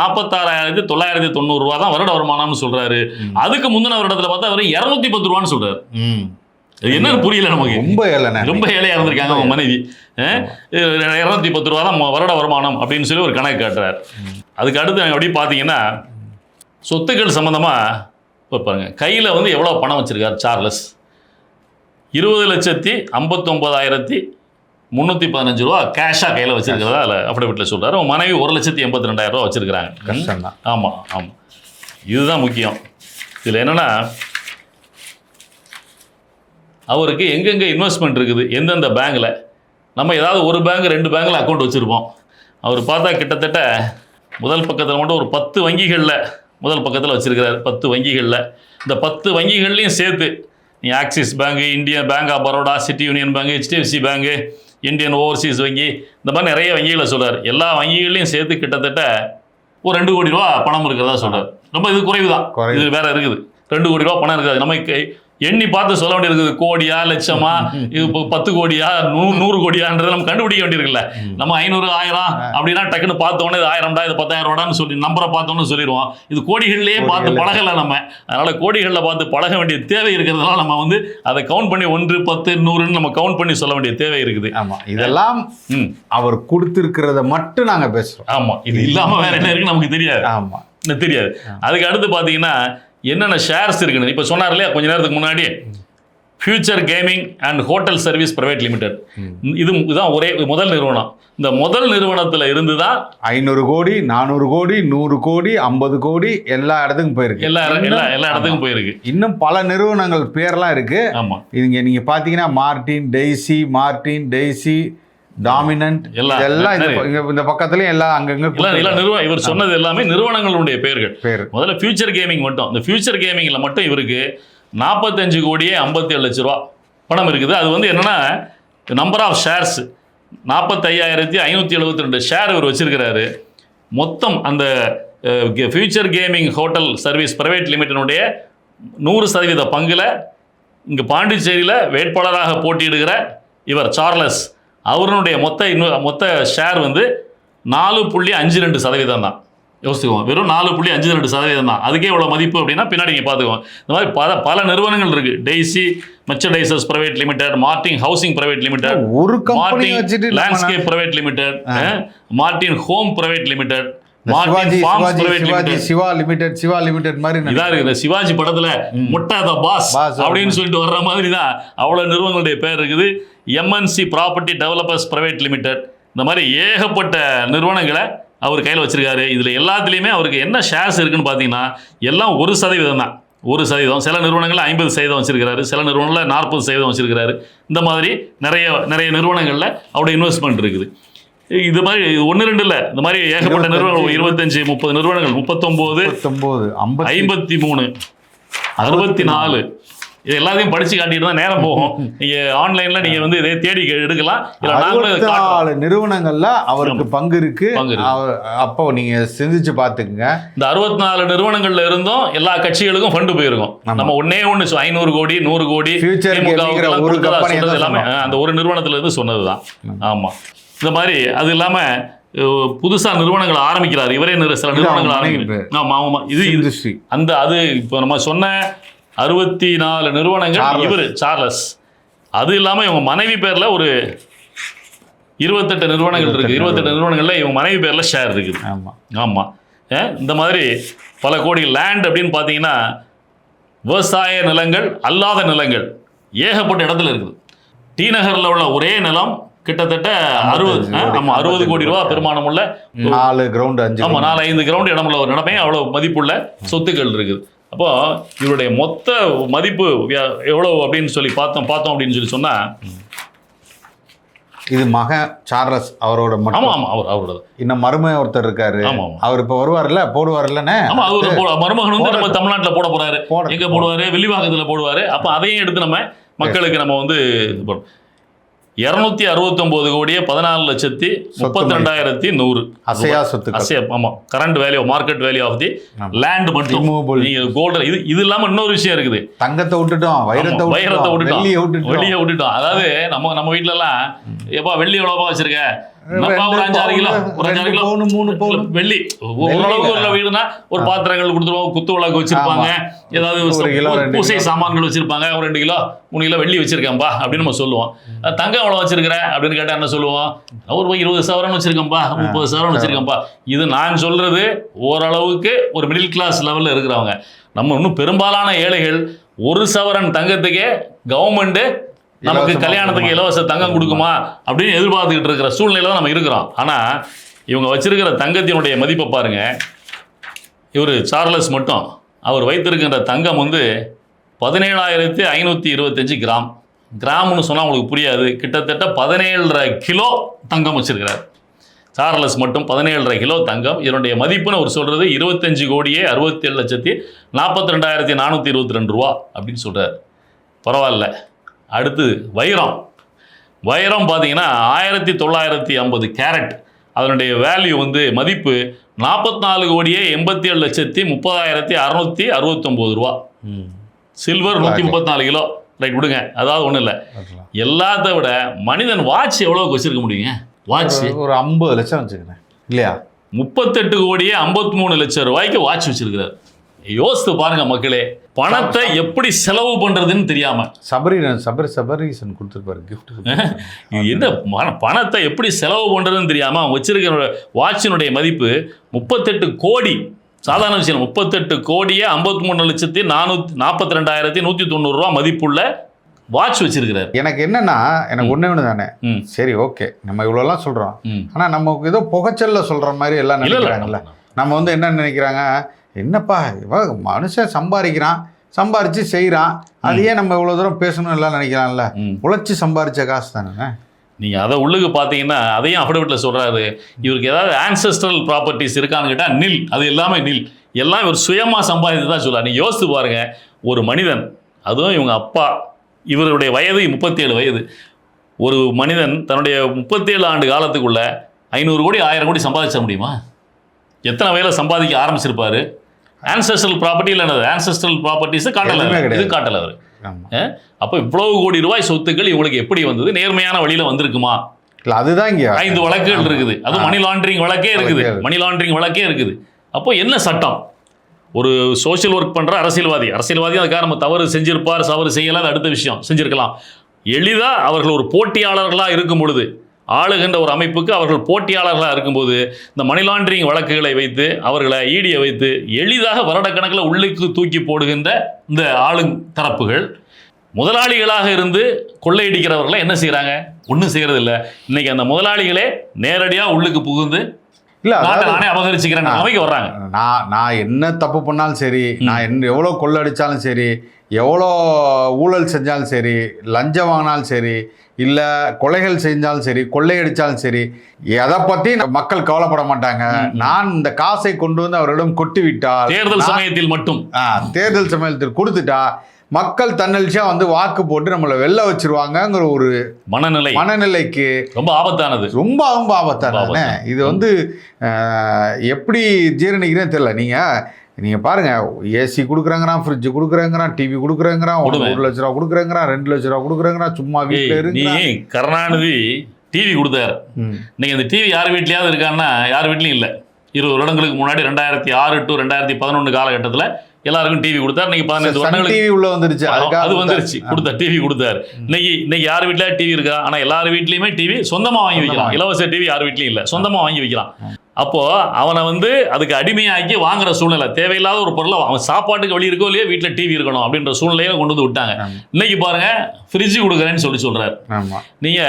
Speaker 3: 46,990 ரூபா தான் வருட வருமானம்னு சொல்றாரு. அதுக்கு முந்தின வருடத்துல பார்த்தா வெறும் 210 ரூபான்னு சொல்றாரு. என்னன்னு புரியல நமக்கு. ரொம்ப ஏழையா இருந்திருக்காங்க அவங்க மனைவி. 210 ரூபா தான் வருட வருமானம் அப்படின்னு சொல்லி ஒரு கணக்கு காட்டுறாரு. அதுக்கு அடுத்து அப்படி பார்த்தீங்கன்னா சொத்துக்கள் சம்பந்தமா பாருங்க, கையில வந்து எவ்வளவு பணம் வச்சிருக்காரு சார்லஸ். 20,59,315 ரூபா கேஷாக கையில் வச்சிருக்கிறதா அதில் அஃபிடவிட்டில் சொல்கிறார். அவங்க மனைவி 1,82,000 ரூபா வச்சுருக்கிறாங்க. ஆமாம் ஆமாம், இதுதான் முக்கியம். இதில் என்னென்னா அவருக்கு எங்கெங்கே இன்வெஸ்ட்மெண்ட் இருக்குது, எந்தெந்த பேங்கில். நம்ம ஏதாவது ஒரு பேங்க் 2 பேங்கில் அக்கௌண்ட் வச்சுருப்போம். அவர் பார்த்தா கிட்டத்தட்ட முதல் பக்கத்தில் மட்டும் ஒரு 10 வங்கிகளில் முதல் பக்கத்தில் வச்சுருக்கிறார். 10 வங்கிகளில். இந்த 10 வங்கிகள்லையும் சேர்த்து நீ Axis Bank, Indian Bank of Baroda, City Union Bank, HDFC bank, Indian Overseas வங்கி, இந்த மாதிரி நிறைய வங்கிகளை சொல்கிறார். எல்லா வங்கிகளையும் சேர்த்து கிட்டத்தட்ட ஒரு 2 கோடி ரூபா பணம் இருக்கிறதா சொல்கிறார். ரொம்ப இது குறைவு தான், இது வேற இருக்குது. 2 கோடி ரூபா பணம் இருக்காது. நம்ம எண்ணி பார்த்து சொல்ல வேண்டியிருக்குது. கோடியா லட்சமா, இது 10 கோடியா 100 கோடியான்றது நம்ம கண்டுபிடிக்க வேண்டியிருக்குல்ல. நம்ம 500 1000 அப்படின்னா டக்குன்னு பார்த்தோன்னே இது 1000 இது 10,000 ரூபான்னு சொல்லி நம்பரை பார்த்தோன்னு சொல்லிடுவோம். இது கோடிகள்லேயே பார்த்து பழகலை நம்ம. அதனால கோடிகளில் பார்த்து பழக வேண்டிய தேவை இருக்கிறதுனால நம்ம வந்து அதை கவுண்ட் பண்ணி 1 10 100ன்னு நம்ம கவுண்ட் பண்ணி சொல்ல வேண்டிய தேவை இருக்குது.
Speaker 2: ஆமா, இதெல்லாம் அவர் கொடுத்திருக்கிறத மட்டும் நாங்க பேசுறோம்.
Speaker 3: ஆமா, இது இல்லாம வேற என்ன இருக்குன்னு நமக்கு தெரியாது. ஆமா, தெரியாது. அதுக்கு அடுத்து பார்த்தீங்கன்னா என்னென்ன ஷேர்ஸ் இருக்குன்னு இப்போ சொன்னார் இல்லையா கொஞ்ச நேரத்துக்கு முன்னாடி. Future gaming and hotel service private limited, இதுதான் ஒரே முதல் நிறுவனம். இந்த முதல் நிறுவனத்தில் இருந்து தான்
Speaker 2: 500 கோடி 400 கோடி 100 கோடி 50 கோடி எல்லா இடத்துக்கும் போயிருக்கு.
Speaker 3: எல்லா இடத்துக்கும் போயிருக்கு.
Speaker 2: இன்னும் பல நிறுவனங்கள் பேர்லாம் இருக்கு.
Speaker 3: ஆமா,
Speaker 2: இதுங்க நீங்க பாத்தீங்கன்னா மார்டின் டெய்சி டாமினன்ட் எல்லாம் இந்த பக்கத்துலயும் எல்லாம் அங்கங்க
Speaker 3: நிறுவனம். இவர் சொன்னது எல்லாமே நிறுவனங்களுடைய பேர்கள். முதல்ல ஃபியூச்சர் கேமிங் மட்டும், இந்த ஃபியூச்சர் கேமிங்ல மட்டும் இவருக்கு 45 கோடியே 57 லட்ச ரூபா பணம் இருக்குது. அது வந்து என்னன்னா நம்பர் ஆஃப் ஷேர்ஸ் 45,572 ஷேர் இவர் வச்சிருக்கிறாரு. மொத்தம் அந்த future gaming hotel service private லிமிடெடுடைய 100% பங்குல இங்க பாண்டிச்சேரியில் வேட்பாளராக போட்டியிடுகிற இவர் சார்லஸ் அவருடைய மொத்த ஷேர் வந்து 4.52% தான். யோசிச்சுக்குவோம், வெறும் 4.52% தான். அதுக்கே இவ்வளோ மதிப்பு அப்படின்னா பின்னாடி நீங்கள் பார்த்துக்குவோம். இந்த மாதிரி பல நிறுவனங்கள் இருக்குது. Daisy merchandisers private limited, Martin housing private limited, Martin landscape private limited, Martin home private limited,
Speaker 2: Siva limited மாதிரி
Speaker 3: இதான் இருக்குது. சிவாஜி படத்துல முட்டா த பாஸ் அப்படின்னு சொல்லிட்டு வர்ற மாதிரி தான் அவ்வளவு நிறுவனங்களுடைய பேர் இருக்குது. MNC property developers private limited, இந்த மாதிரி ஏகப்பட்ட நிறுவனங்களை அவர் கையில் வச்சிருக்காரு. இதுல எல்லாத்துலேயுமே அவருக்கு என்ன ஷேர்ஸ் இருக்குன்னு பார்த்தீங்கன்னா எல்லாம் 1% தான். 1%. சில நிறுவனங்கள் 50% வச்சிருக்கிறாரு, சில நிறுவனங்களில் 40% வச்சிருக்கிறாரு. இந்த மாதிரி நிறைய நிறுவனங்களில் அவருடைய இன்வெஸ்ட்மெண்ட் இருக்குது. இது மாதிரி 1-2 இல்லை, இந்த மாதிரி ஏகப்பட்ட நிறுவனங்கள் 25-30 நிறுவனங்கள் 39 53 64 இது எல்லாத்தையும் படிச்சு காட்டிட்டு தான் நேரம் போகும். நீங்க ஆன்லைன்ல நீங்க வந்து இதை தேடி எடுக்கலாம்.
Speaker 2: 64 நிறுவனங்கள்ல அவருக்கு பங்கு இருக்கு. அப்போ நீங்க சிந்திச்சு பாத்துக்கங்க. இந்த
Speaker 3: 64 நிறுவனங்கள்ல இருந்தும் எல்லா கட்சிகளுக்கும் ஃபண்டு போயிருக்கும். நம்ம ஒண்ணு 500 கோடி 100 கோடி எல்லாமே அந்த ஒரு நிறுவனத்துல இருந்து சொன்னதுதான். ஆமா, இந்த மாதிரி அது இல்லாம புதுசா நிறுவனங்கள் ஆரம்பிக்கிறார் இவரே. சில நிறுவனங்கள் ஆரம்பிக்கிறார். இது அந்த அது இப்போ நம்ம சொன்ன 64 நிறுவனங்கள் இவர் சார்லஸ். அது இல்லாம இவங்க மனைவி பேர்ல ஒரு 28 நிறுவனங்கள் இருக்குது. 28 நிறுவனங்களில் இவங்க மனைவி பேரில் ஷேர் இருக்குது. ஆமாம். இந்த மாதிரி பல கோடி லேண்ட் அப்படின்னு பார்த்தீங்கன்னா விவசாய நிலங்கள் அல்லாத நிலங்கள் ஏகப்பட்ட இடத்துல இருக்குது. டி நகரில் உள்ள ஒரே நிலம் கிட்டத்தட்ட 60 கோடி ரூபா பெருமானம் உள்ள
Speaker 2: 4 கிரவுண்ட்
Speaker 3: 5 கிரவுண்ட் இடமுள்ள ஒரு நிலமே அவ்வளோ மதிப்புள்ள சொத்துக்கள் இருக்குது. அப்போ இவருடைய மொத்த மதிப்பு எவ்வளவு அப்படின்னு சொல்லி பார்த்தோம் அப்படின்னு சொல்லி சொன்னா
Speaker 2: இது மகன் சார்லஸ் அவரோட
Speaker 3: அவரோட
Speaker 2: இன்னும் மருமகன் ஒருத்தர் இருக்காரு. அவர் இப்ப போடுவார்லண்ணே.
Speaker 3: மருமகன் வந்து நம்ம தமிழ்நாட்டுல போட போறாரு. எங்க போடுவாரு? வில்லிவாக்கத்துல போடுவாரு. அப்ப அதையும் எடுத்து நம்ம மக்களுக்கு நம்ம வந்து 269 கோடியே 14,32,100
Speaker 2: அசையா சொத்து.
Speaker 3: ஆமா, current value, market value of the land மட்டும். கோல்டு இது இல்லாம இன்னொரு விஷயம் இருக்குது.
Speaker 2: தங்கத்தை விட்டுட்டோம், வைரத்தை விட்டுட்டோம்,
Speaker 3: வெள்ளியை விட்டுட்டோம். அதாவது நம்ம வீட்டுல எல்லாம் எப்பா வெள்ளி எவ்வளவா வச்சிருக்க? ஒரு 5-6 கிலோ 3 வெள்ளி ஓரளவுக்கு உள்ள வீடுனா ஒரு பாத்திரங்கள் கொடுத்துருவோம், குத்து விளக்கு வச்சிருப்பாங்க, ஏதாவது பூசை சாமான்கள் வச்சிருப்பாங்க, ஒரு 2 கிலோ 3 கிலோ வெள்ளி வச்சிருக்கேன்பா அப்படின்னு நம்ம சொல்லுவோம். தங்கம் எவ்வளோ வச்சிருக்கிற அப்படின்னு கேட்டால் என்ன சொல்லுவோம்? ஒரு 20 சவரன் வச்சிருக்கேன்பா, 30 சவரன் வச்சிருக்கேன்பா. இது நான் சொல்றது ஓரளவுக்கு ஒரு மிடில் கிளாஸ் லெவலில் இருக்கிறவங்க. நம்ம இன்னும் பெரும்பாலான ஏழைகள் 1 சவரன் தங்கத்துக்கே கவர்மெண்ட் நமக்கு கல்யாணத்துக்கு இலவச தங்கம் கொடுக்குமா அப்படின்னு எதிர்பார்த்துக்கிட்டு இருக்கிற சூழ்நிலையில தான் நம்ம இருக்கிறோம். ஆனால் இவங்க வச்சிருக்கிற தங்கத்தினுடைய மதிப்பை பாருங்க. இவர் சார்லஸ் மட்டும் அவர் வைத்திருக்கின்ற தங்கம் வந்து 17,525 கிராம். கிராம்னு சொன்னால் உங்களுக்கு புரியாது. கிட்டத்தட்ட 17.5 கிலோ தங்கம் வச்சிருக்கிறார் சார்லஸ் மட்டும். 17.5 கிலோ தங்கம். இதனுடைய மதிப்புன்னு அவர் சொல்றது 25 கோடியே 67,42,422 ரூபா அப்படின்னு சொல்றாரு. பரவாயில்ல. அடுத்து வைரம் பார்த்தீங்கன்னா 1950 கேரட். அதனுடைய வேல்யூ வந்து மதிப்பு 44 கோடியே 87,30,669 ரூபா. Silver 134 kilo. ரைட், விடுங்க, அதாவது ஒன்றும் இல்லை. எல்லாத்த விட மனிதன் வாட்ச் எவ்வளோக்கு வச்சிருக்க முடியுங்க? வாட்ச்
Speaker 2: ஒரு 50 லட்சம் வச்சுக்கிறேன் இல்லையா?
Speaker 3: 38 கோடியே 53 லட்சம் ரூபாய்க்கு வாட்ச் வச்சிருக்கிறார். யோசித்து பாருங்க மக்களே, பணத்தை எப்படி செலவு பண்றதுன்னு தெரியாம
Speaker 2: சபரீசன் கொடுத்துருப்பாரு கிஃப்ட்.
Speaker 3: என்ன பணத்தை எப்படி செலவு பண்றதுன்னு தெரியாம அவன் வச்சிருக்கிற வாட்சினுடைய மதிப்பு 38 கோடி. சாதாரண விஷயம். 38 கோடியே 53,442,190 ரூபா மதிப்புள்ள வாட்ச் வச்சிருக்கிறார்.
Speaker 2: எனக்கு என்னன்னா, எனக்கு ஒண்ணு தானே, சரி ஓகே, நம்ம இவ்வளோலாம் சொல்றோம். ஆனா நமக்கு ஏதோ புகைச்சல்ல சொல்ற மாதிரி எல்லாம் நினைக்கிறாங்கல்ல. நம்ம வந்து என்ன நினைக்கிறாங்க, என்னப்பா இவ மனுஷன் சம்பாரிச்சு செய்கிறான், அதையே நம்ம இவ்வளோ தூரம் பேசணும் எல்லாம் நினைக்கிறான்ல. உழைச்சி சம்பாரிச்ச காசு தானே.
Speaker 3: நீங்கள் அதை உள்ளுக்கு பார்த்தீங்கன்னா அதையும் அஃபிடவிட்டில் சொல்கிறாரு. இவருக்கு ஏதாவது ஆன்செஸ்ட்ரல் ப்ராப்பர்ட்டிஸ் இருக்கான்னு கேட்டால் நில். அது எல்லாமே நில். எல்லாம் இவர் சுயமாக சம்பாதித்து தான் சொல்கிறார். நீங்கள் யோசித்து பாருங்கள், ஒரு மனிதன், அதுவும் இவங்க அப்பா, இவருடைய வயது 37 வயது. ஒரு மனிதன் தன்னுடைய 37 ஆண்டு காலத்துக்குள்ள 500 கோடி 1000 கோடி சம்பாதிச்ச முடியுமா? எத்தனை வயதில் சம்பாதிக்க ஆரம்பிச்சிருப்பாரு? ஆன்செஸ்ட்ரல் ப்ராப்பர்ட்டி இல்லை, ஆன்செஸ்ட்ரல் ப்ராப்பர்ட்டிஸ் காட்டலை, இது காட்டலை அவர். அப்போ இவ்வளவு கோடி ரூபாய் சொத்துக்கள் இவங்களுக்கு எப்படி வந்தது? நேர்மையான வழியில வந்திருக்குமா?
Speaker 2: அதுதான் இங்க
Speaker 3: 5 வழக்குகள் இருக்குது. அது மணி லாண்டரிங் வழக்கே இருக்குது. அப்போ என்ன சட்டம்? ஒரு சோஷியல் ஒர்க் பண்ற அரசியல்வாதி அதுக்காக நம்ம தவறு செஞ்சிருப்பார், தவறு செய்யலாம், அடுத்த விஷயம் செஞ்சிருக்கலாம். எளிதா அவர்கள் ஒரு போட்டியாளர்களா இருக்கும் பொழுது, ஆளுகின்ற ஒரு அமைப்புக்கு அவர்கள் போட்டியாளர்களாக இருக்கும்போது இந்த மணி லாண்டரிங் வழக்குகளை வைத்து அவர்களை ஈடியை வைத்து எளிதாக வருடக்கணக்கில் உள்ளுக்கு தூக்கி போடுகின்ற இந்த ஆளுந்தரப்புகள் முதலாளிகளாக இருந்து கொள்ளையடிக்கிறவர்களை என்ன செய்கிறாங்க? ஒன்றும் செய்கிறது இல்லை. இன்னைக்கு அந்த முதலாளிகளே நேரடியாக உள்ளுக்கு புகுந்து இல்லை நானே அபகரிச்சுக்கிறேன் அவைக்கு வர்றாங்க.
Speaker 2: நான் என்ன தப்பு பண்ணாலும் சரி, நான் எவ்வளோ கொள்ளடிச்சாலும் சரி, எவ்வளோ ஊழல் செஞ்சாலும் சரி, லஞ்சம் வாங்கினாலும் சரி, இல்லை கொலைகள் செஞ்சாலும் சரி, கொள்ளையடிச்சாலும் சரி, எதை பற்றி மக்கள் கவலைப்பட மாட்டாங்க. நான் இந்த காசை கொண்டு வந்து அவரிடம் கொட்டி விட்டால்,
Speaker 3: தேர்தல்
Speaker 2: சமயத்தில் கொடுத்துட்டா மக்கள் தன்னெழுச்சியாக வந்து வாக்கு போட்டு நம்மளை வெளில வச்சிருவாங்கங்கிற ஒரு மனநிலைக்கு ரொம்ப ஆபத்தானது. இது வந்து எப்படி ஜீரணிக்கிறேன்னு தெரியல. நீங்கள் பாருங்கள், ஏசி கொடுக்குறாங்கிறான், ஃப்ரிட்ஜு கொடுக்குறாங்கிறான், டிவி கொடுக்குறாங்கிறான், 1 லட்ச ரூபா கொடுக்குறாங்கிறான், 2 லட்ச ரூபா கொடுக்குறாங்கிறான், சும்மா வீட்டில் இருக்கு.
Speaker 3: கருணாநிதி டிவி கொடுத்தாரு. இன்னைக்கு அந்த டிவி யார் வீட்லையாவது இருக்கான்னா யார் வீட்லையும் இல்லை. 20 வருடங்களுக்கு முன்னாடி 2006 to 2011 காலகட்டத்தில் எல்லாருக்கும் டிவி கொடுத்தாரு. இன்னைக்கு 15
Speaker 2: சன்
Speaker 3: வருடங்களுக்கு
Speaker 2: டிவி உள்ள வந்துருச்சு,
Speaker 3: அது வந்துருச்சு, கொடுத்தார், டிவி கொடுத்தாரு. இன்னைக்கு யார் வீட்டுல டிவி இருக்கா? ஆனா எல்லார் வீட்லயுமே டிவி சொந்தமா வாங்கி வைக்கலாம். இலவச டிவி யார் வீட்லயும் இல்ல, சொந்தமா வாங்கி வைக்கலாம். அப்போ அவனை வந்து அதுக்கு அடிமையாக்கி வாங்குற சூழ்நிலை, தேவையில்லாத ஒரு பொருளை அவன் சாப்பாட்டுக்கு வழி இருக்கோ இல்லையோ வீட்டில் டிவி இருக்கணும் அப்படின்ற சூழ்நிலையில கொண்டு வந்து விட்டாங்க. இன்னைக்கு பாருங்க ஃப்ரிட்ஜ் கொடுக்குறேன்னு சொல்றாரு. நீங்க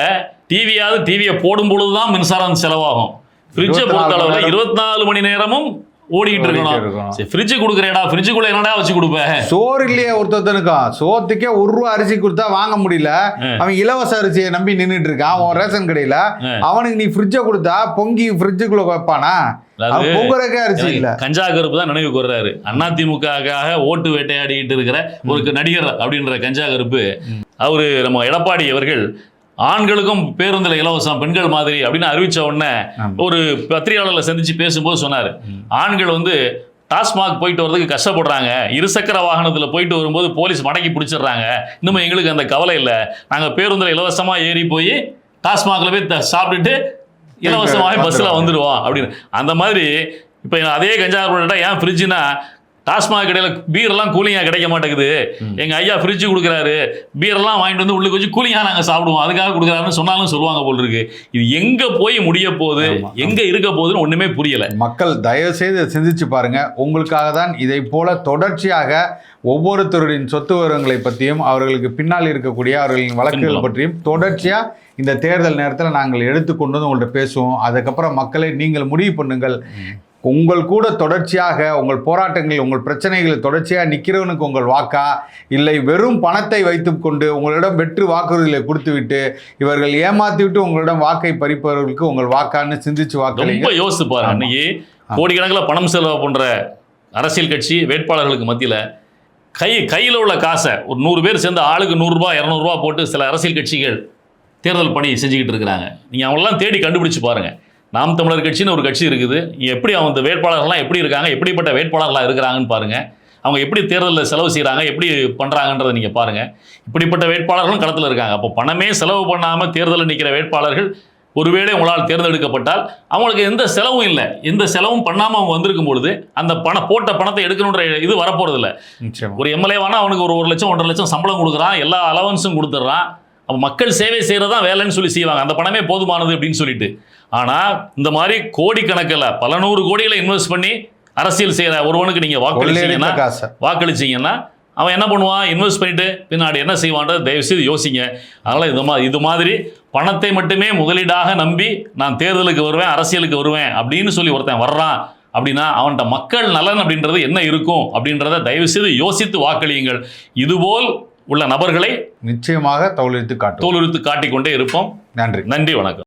Speaker 3: டிவியை போடும் பொழுதுதான் மின்சாரம் செலவாகும். ஃப்ரிட்ஜை பொறுத்த அளவுல 24 மணி நேரமும் ஓடிட்டு இருக்கணும். ஃப்ரிட்ஜ் கொடுக்குறேடா, ஃப்ரிட்ஜுக்குள்ள என்னடா வச்சு கொடுப்பேன்?
Speaker 2: சோறு இல்லையே ஒருத்தனுக்கும், சோத்துக்கே ₹1 அரிசி கொடுத்தா வாங்க முடியல, அவன் இலவச அரிசியை நம்பி நின்றுட்டு இருக்கான் அவன் ரேஷன் கடையில. அவனுக்கு நீ ஃப்ரிட்ஜை கொடுத்தா பொங்கி ஃப்ரிட்ஜுக்குள்ள வைப்பானா? பொங்குறக்கே அரிசி இல்ல.
Speaker 3: கஞ்சா கருப்பு தான் நினைவு கூர்றாரு. அதிமுகவுக்காக ஓட்டு வேட்டையாடிட்டு இருக்கிற ஒரு நடிகர் அப்படின்ற கஞ்சா கருப்பு. அவரு நம்ம எடப்பாடி அவர்கள் ஆண்களுக்கும் பேருந்துல இலவசம், பெண்கள் மாதிரி அப்படின்னு அறிவிச்ச உடனே ஒரு பத்திரிகையாளர்களை சந்திச்சு பேசும்போது சொன்னாரு, ஆண்கள் வந்து டாஸ்மாக் போயிட்டு வரதுக்கு கஷ்டப்படுறாங்க, இருசக்கர வாகனத்தில் போயிட்டு வரும்போது போலீஸ் மடக்கி பிடிச்சிடுறாங்க, இன்னும் எங்களுக்கு அந்த கவலை இல்லை, நாங்கள் பேருந்தில் இலவசமாக ஏறி போய் டாஸ்மாகில் போய் சாப்பிட்டுட்டு இலவசமாக பஸ்ஸில் வந்துடுவோம் அப்படின்னு. அந்த மாதிரி இப்போ அதே கஞ்சா ஏன் ஃப்ரிட்ஜுனா, டாஸ்மாக் கடையில் பீரெல்லாம் கூலிங்காக கிடைக்க மாட்டேங்குது, எங்கள் ஐயா ஃப்ரிட்ஜு கொடுக்குறாரு, பீரெல்லாம் வாங்கிட்டு வந்து உள்ளுக்கு வச்சு கூலிங்காக நாங்கள் சாப்பிடுவோம், அதுக்காக கொடுக்குறாருன்னு சொன்னாலும் சொல்லுவாங்க போல் இருக்கு. இது எங்கே போய் முடிய போகுது, எங்கே இருக்க போகுதுன்னு ஒன்றுமே புரியலை.
Speaker 2: மக்கள் தயவுசெய்து சிந்திச்சு பாருங்க. உங்களுக்காக தான் இதை போல தொடர்ச்சியாக ஒவ்வொருத்தருடைய சொத்து விவரங்களை பற்றியும் அவர்களுக்கு பின்னால் இருக்கக்கூடிய அவர்களின் வழக்குகள் பற்றியும் தொடர்ச்சியாக இந்த தேர்தல் நேரத்தில் நாங்கள் எடுத்துக்கொண்டு வந்து உங்கள்கிட்ட பேசுவோம். அதுக்கப்புறம் மக்களை நீங்கள் முடிவு பண்ணுங்கள். உங்கள் கூட தொடர்ச்சியாக உங்கள் போராட்டங்கள், உங்கள் பிரச்சனைகளை தொடர்ச்சியாக நிற்கிறவனுக்கு உங்கள் வாக்கா, இல்லை வெறும் பணத்தை வைத்துக்கொண்டு உங்களிடம் வெற்று வாக்குறுதிகளை கொடுத்துவிட்டு இவர்கள் ஏமாத்தி விட்டு உங்களிடம் வாக்கை பறிப்பவர்களுக்கு உங்கள் வாக்கான்னு சிந்திச்சு வாக்களிங்க.
Speaker 3: ரொம்ப யோசித்து பாருங்க. அன்னைக்கு கோடிக்கணக்கில் பணம் செலவு பண்ற அரசியல் கட்சி வேட்பாளர்களுக்கு மத்தியில் கையில் உள்ள காசை ஒரு 100 பேர் சேர்ந்து ஆளுக்கு ₹100 200 போட்டு சில அரசியல் கட்சிகள் தேர்தல் பணி செஞ்சுக்கிட்டு இருக்கிறாங்க. நீங்கள் அவங்களெல்லாம் தேடி கண்டுபிடிச்சு பாருங்க. நாம் தமிழர் கட்சின்னு ஒரு கட்சி இருக்குது. எப்படி அவங்க வேட்பாளர்கள்லாம் எப்படி இருக்காங்க, எப்படிப்பட்ட வேட்பாளர்களாக இருக்கிறாங்கன்னு பாருங்கள். அவங்க எப்படி தேர்தலில் செலவு செய்கிறாங்க, எப்படி பண்ணுறாங்கன்றதை நீங்கள் பாருங்கள். இப்படிப்பட்ட வேட்பாளர்களும் களத்தில் இருக்காங்க. அப்போ பணமே செலவு பண்ணாமல் தேர்தலில் நிற்கிற வேட்பாளர்கள் ஒருவேளை உங்களால் தேர்ந்தெடுக்கப்பட்டால் அவங்களுக்கு எந்த செலவும் இல்லை, எந்த செலவும் பண்ணாமல் அவங்க வந்திருக்கும் பொழுது அந்த போட்ட பணத்தை எடுக்கணுன்ற இது வரப்போகிறது இல்லை. ஒரு எம்எல்ஏவானா அவனுக்கு ஒரு 1 லட்சம் 1.5 லட்சம் சம்பளம் கொடுக்குறான், எல்லா அலவன்ஸும் கொடுத்துட்றான். அப்போ மக்கள் சேவை செய்கிறதா வேலைன்னு சொல்லி செய்வாங்க, அந்த பணமே போதுமானது அப்படின்னு சொல்லிட்டு. ஆனால் இந்த மாதிரி கோடிக்கணக்கில் பல 100 கோடிகளை இன்வெஸ்ட் பண்ணி அரசியல் செய்கிற ஒருவனுக்கு நீங்கள் வாக்களிச்சிங்கன்னா அவன் என்ன பண்ணுவான்? இன்வெஸ்ட் பண்ணிட்டு பின்னாடி என்ன செய்வான்ற தயவுசெய்து யோசிங்க. அதனால் இது மாதிரி பணத்தை மட்டுமே முதலீடாக நம்பி நான் தேர்தலுக்கு வருவேன், அரசியலுக்கு வருவேன் அப்படின்னு சொல்லி ஒருத்தன் வர்றான் அப்படின்னா அவன்கிட்ட மக்கள் நலன் அப்படின்றது என்ன இருக்கும் அப்படின்றத தயவுசெய்து யோசித்து வாக்களியுங்கள். இதுபோல் உள்ள நபர்களை
Speaker 2: நிச்சயமாக தோலுரித்து காட்டிக்கொண்டே
Speaker 3: இருப்போம்.
Speaker 2: நன்றி,
Speaker 3: வணக்கம்.